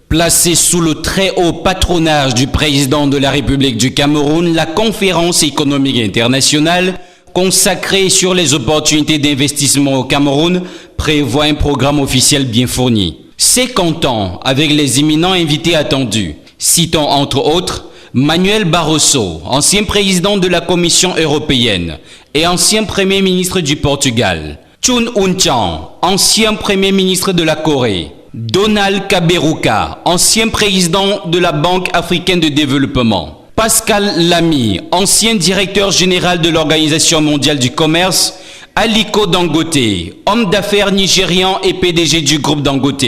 Placée sous le très haut patronage du président de la République du Cameroun, la conférence économique internationale consacrée sur les opportunités d'investissement au Cameroun prévoit un programme officiel bien fourni. C'est comptant avec les éminents invités attendus. Citons entre autres Manuel Barroso, ancien président de la Commission européenne et ancien premier ministre du Portugal. Chun Un-chan, ancien premier ministre de la Corée. Donald Kaberuka, ancien président de la Banque africaine de développement. Pascal Lamy, ancien directeur général de l'Organisation mondiale du commerce. Aliko Dangote, homme d'affaires nigérian et PDG du groupe Dangote.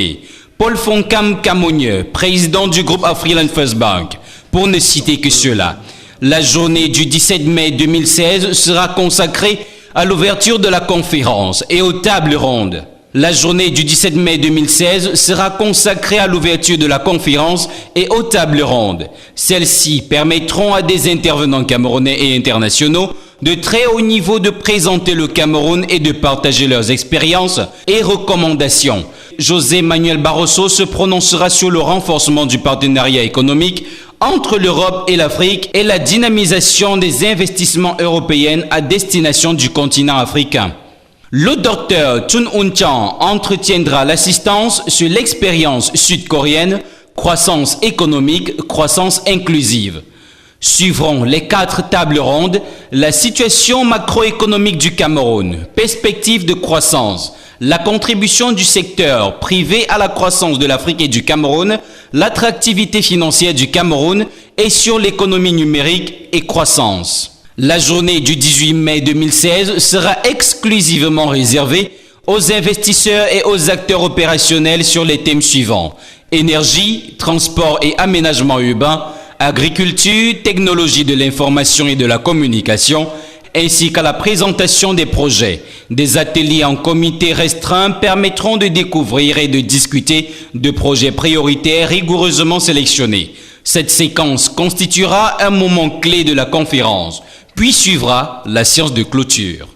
Paul Fonkam Kamogne, président du groupe Afriland First Bank, pour ne citer que cela. La journée du 17 mai 2016 sera consacrée à l'ouverture de la conférence et aux tables rondes. La journée du 17 mai 2016 sera consacrée à l'ouverture de la conférence et aux tables rondes. Celles-ci permettront à des intervenants camerounais et internationaux de très haut niveau de présenter le Cameroun et de partager leurs expériences et recommandations. José Manuel Barroso se prononcera sur le renforcement du partenariat économique entre l'Europe et l'Afrique et la dynamisation des investissements européens à destination du continent africain. Le docteur Chun Un-chan entretiendra l'assistance sur l'expérience sud-coréenne, croissance économique, croissance inclusive. Suivront les 4 tables rondes, la situation macroéconomique du Cameroun, perspectives de croissance, la contribution du secteur privé à la croissance de l'Afrique et du Cameroun, l'attractivité financière du Cameroun et sur l'économie numérique et croissance. La journée du 18 mai 2016 sera exclusivement réservée aux investisseurs et aux acteurs opérationnels sur les thèmes suivants: énergie, transport et aménagement urbain, agriculture, technologie de l'information et de la communication, ainsi qu'à la présentation des projets. Des ateliers en comité restreint permettront de découvrir et de discuter de projets prioritaires rigoureusement sélectionnés. Cette séquence constituera un moment clé de la conférence, puis suivra la séance de clôture.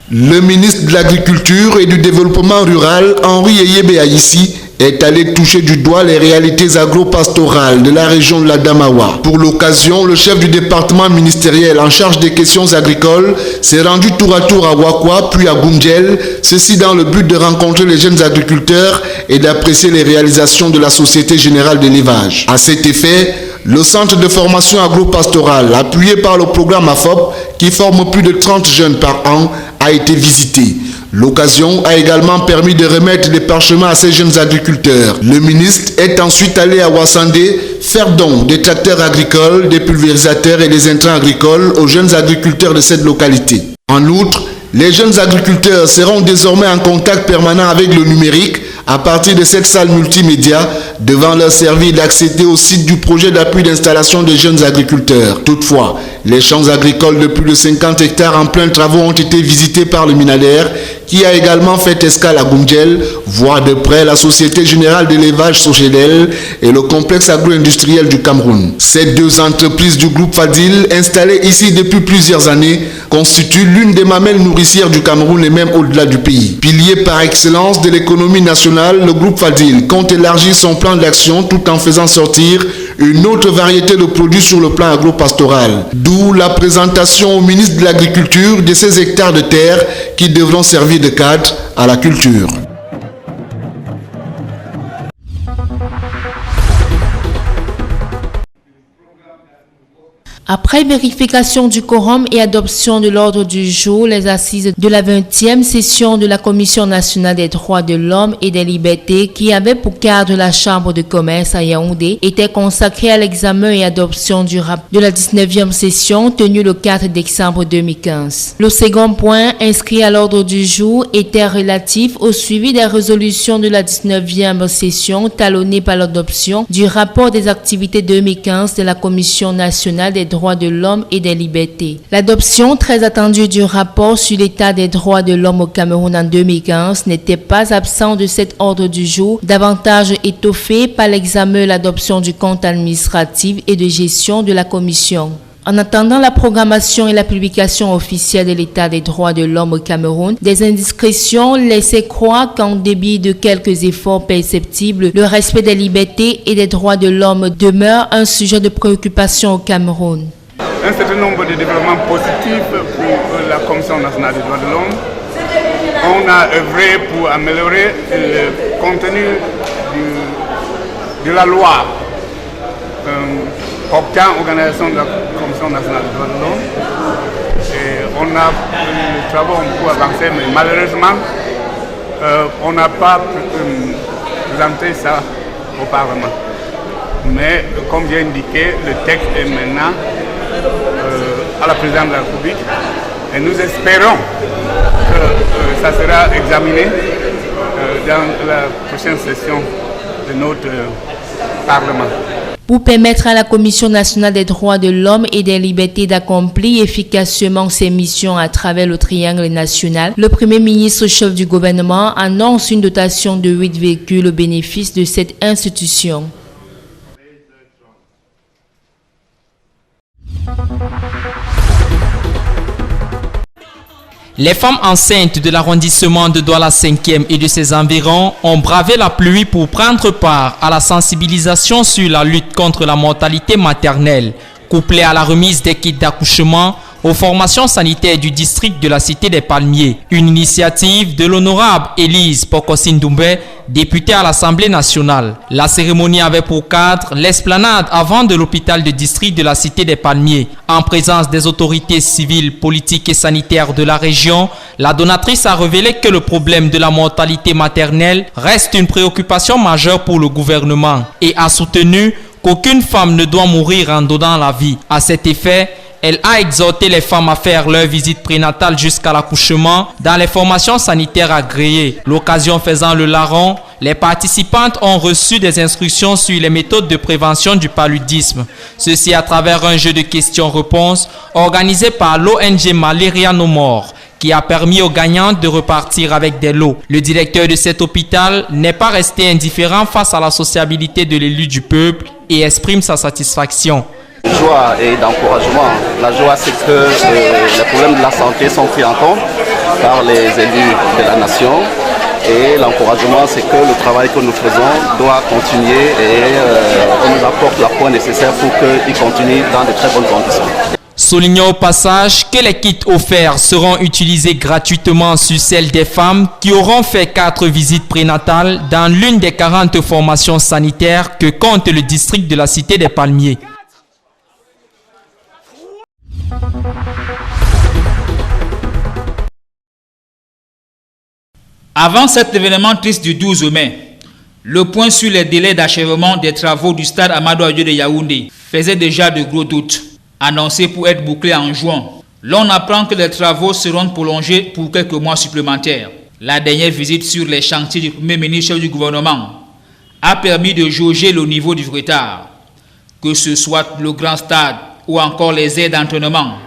Le ministre de l'Agriculture et du Développement rural, Henri Eyebe Aïssi, est allé toucher du doigt les réalités agro-pastorales de la région de la Damawa. Pour l'occasion, le chef du département ministériel en charge des questions agricoles s'est rendu tour à tour à Wakwa puis à Goumdjel, ceci dans le but de rencontrer les jeunes agriculteurs et d'apprécier les réalisations de la Société Générale d'Élevage. À cet effet, le centre de formation agro-pastorale, appuyé par le programme AFOP, qui forme plus de 30 jeunes par an, a été visité. L'occasion a également permis de remettre des parchemins à ces jeunes agriculteurs. Le ministre est ensuite allé à Wassandé faire don des tracteurs agricoles, des pulvérisateurs et des intrants agricoles aux jeunes agriculteurs de cette localité. En outre, les jeunes agriculteurs seront désormais en contact permanent avec le numérique à partir de cette salle multimédia devant leur servir d'accéder au site du projet d'appui d'installation des jeunes agriculteurs. Toutefois, les champs agricoles de plus de 50 hectares en plein travaux ont été visités par le MINADER qui a également fait escale à Goumdjel, voir de près la Société Générale d'Élevage Sogedel et le complexe agro-industriel du Cameroun. Ces deux entreprises du groupe Fadil, installées ici depuis plusieurs années, constituent l'une des mamelles nourricières du Cameroun et même au-delà du pays. Pilier par excellence de l'économie nationale, le groupe Fadil compte élargir son plan d'action tout en faisant sortir une autre variété de produits sur le plan agro-pastoral. D'où la présentation au ministre de l'Agriculture de ces hectares de terre qui devront servir de cadre à la culture. Après vérification du quorum et adoption de l'ordre du jour, les assises de la 20e session de la Commission nationale des droits de l'homme et des libertés, qui avait pour cadre la Chambre de commerce à Yaoundé, étaient consacrées à l'examen et adoption du rapport de la 19e session tenue le 4 décembre 2015. Le second point inscrit à l'ordre du jour était relatif au suivi des résolutions de la 19e session talonnées par l'adoption du rapport des activités 2015 de la Commission nationale des droits de l'homme et des libertés. L'adoption très attendue du rapport sur l'état des droits de l'homme au Cameroun en 2015 n'était pas absent de cet ordre du jour, davantage étoffé par l'examen et l'adoption du compte administratif et de gestion de la Commission. En attendant la programmation et la publication officielle de l'état des droits de l'homme au Cameroun, des indiscrétions laissaient croire qu'en débit de quelques efforts perceptibles, le respect des libertés et des droits de l'homme demeure un sujet de préoccupation au Cameroun. Un certain nombre de développements positifs pour la Commission nationale des droits de l'homme. On a œuvré pour améliorer le contenu de la loi portant organisation de la Commission nationale des droits de l'homme. On a les travaux beaucoup avancés, mais malheureusement, on n'a pas présenté ça au Parlement. Mais comme j'ai indiqué, le texte est maintenant à la présidente de la République et nous espérons que ça sera examiné dans la prochaine session de notre Parlement. Pour permettre à la Commission nationale des droits de l'homme et des libertés d'accomplir efficacement ses missions à travers le triangle national, le Premier ministre chef du gouvernement annonce une dotation de 8 véhicules au bénéfice de cette institution. Les femmes enceintes de l'arrondissement de Douala 5e et de ses environs ont bravé la pluie pour prendre part à la sensibilisation sur la lutte contre la mortalité maternelle, couplée à la remise des kits d'accouchement aux formations sanitaires du district de la Cité des Palmiers. Une initiative de l'honorable Élise Pokosine Doumbé, députée à l'Assemblée nationale. La cérémonie avait pour cadre l'esplanade avant de l'hôpital de district de la Cité des Palmiers. En présence des autorités civiles, politiques et sanitaires de la région, la donatrice a révélé que le problème de la mortalité maternelle reste une préoccupation majeure pour le gouvernement et a soutenu qu'aucune femme ne doit mourir en donnant la vie. À cet effet, elle a exhorté les femmes à faire leur visite prénatale jusqu'à l'accouchement dans les formations sanitaires agréées. L'occasion faisant le larron, les participantes ont reçu des instructions sur les méthodes de prévention du paludisme. Ceci à travers un jeu de questions-réponses organisé par l'ONG Malaria No More, qui a permis aux gagnantes de repartir avec des lots. Le directeur de cet hôpital n'est pas resté indifférent face à la sociabilité de l'élu du peuple et exprime sa satisfaction. Joie et d'encouragement. La joie, c'est que les problèmes de la santé sont pris en compte par les élus de la nation. Et l'encouragement, c'est que le travail que nous faisons doit continuer et on nous apporte l'apport nécessaire pour qu'il continue dans de très bonnes conditions. Soulignons au passage que les kits offerts seront utilisés gratuitement sur celles des femmes qui auront fait 4 visites prénatales dans l'une des 40 formations sanitaires que compte le district de la Cité des Palmiers. Avant cet événement triste du 12 mai, le point sur les délais d'achèvement des travaux du stade Amadou Ahidjo de Yaoundé faisait déjà de gros doutes. Annoncé pour être bouclé en juin, l'on apprend que les travaux seront prolongés pour quelques mois supplémentaires. La dernière visite sur les chantiers du Premier ministre du gouvernement a permis de jauger le niveau du retard. Que ce soit le grand stade ou encore les aires d'entraînement,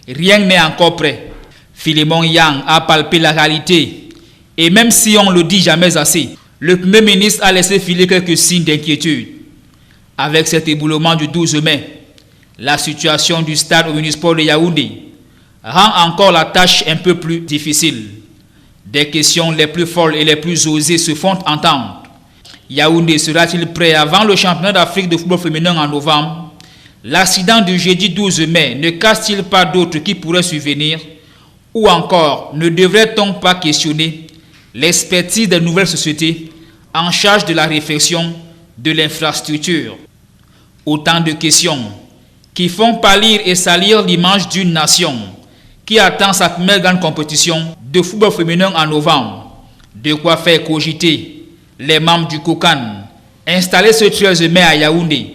rien n'est encore prêt. Philémon Yang a palpé la réalité et même si on le dit jamais assez, le Premier ministre a laissé filer quelques signes d'inquiétude. Avec cet éboulement du 12 mai, la situation du stade omnisport de Yaoundé rend encore la tâche un peu plus difficile. Des questions les plus folles et les plus osées se font entendre. Yaoundé sera-t-il prêt avant le championnat d'Afrique de football féminin en novembre? L'accident du jeudi 12 mai ne casse-t-il pas d'autres qui pourraient survenir? Ou encore, ne devrait-on pas questionner l'expertise des nouvelles sociétés en charge de la réfection de l'infrastructure? Autant de questions qui font pâlir et salir l'image d'une nation qui attend sa première grande compétition de football féminin en novembre. De quoi faire cogiter les membres du COCAN installés ce 13 mai à Yaoundé